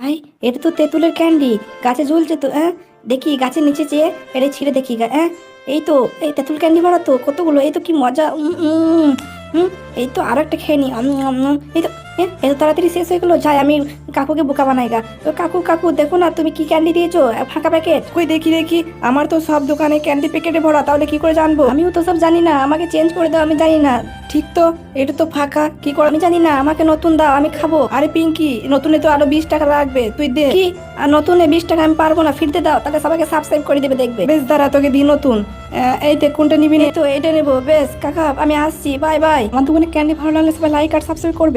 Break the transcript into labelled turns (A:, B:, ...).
A: ভাই, এটা তো তেঁতুলের ক্যান্ডি, গাছে ঝুলছে তো। হ্যাঁ, দেখি গাছের নিচে চেয়ে এটা ছিঁড়ে দেখি হ্যাঁ, এই তো, এই তেঁতুল ক্যান্ডি ভরা তো কতগুলো, এই তো কি মজা। হুম, এই তো আরো একটা খেয়ে নি। এই তো এত তাড়াতাড়ি শেষ হয়ে গেলো। যাই, আমি কাকুকে বোকা বানাই গা। তো কাকু কাকু দেখো না, তুমি কি ক্যান্ডি দিয়েছো, ফাঁকা প্যাকেট। কই দেখি দেখি, আমার তো সব দোকানে ক্যান্ডি প্যাকেটে ভরা, তাহলে কি করে জানবো? আমিও তো সব জানি না, আমাকে চেঞ্জ করে দাও, আমি জানি না। ঠিক তো, এটা তো ফাঁকা, কি করে আমি জানি না, আমাকে নতুন দাও, আমি খাবো। আরে পিঙ্কি, নতুনে তো আরো 20 টাকা লাগবে, তুই দে। কি? আর নতুনে 20 টাকা আমি পারবো না, ফিরতে দাও, তাহলে সবাইকে সাবস্ক্রাইব করে দেবে, দেখবে। বেশ দাঁড়া, তোকে দি নতুন। এই দেখ, কোনটা নিবি? তো এটা নেবো। বেশ কাকা, আমি আসছি, বাই বাই। আমার দোকানে ক্যান্ডি ভালো লাগলে সবাই লাইক আর সাবস্ক্রাইব করবে।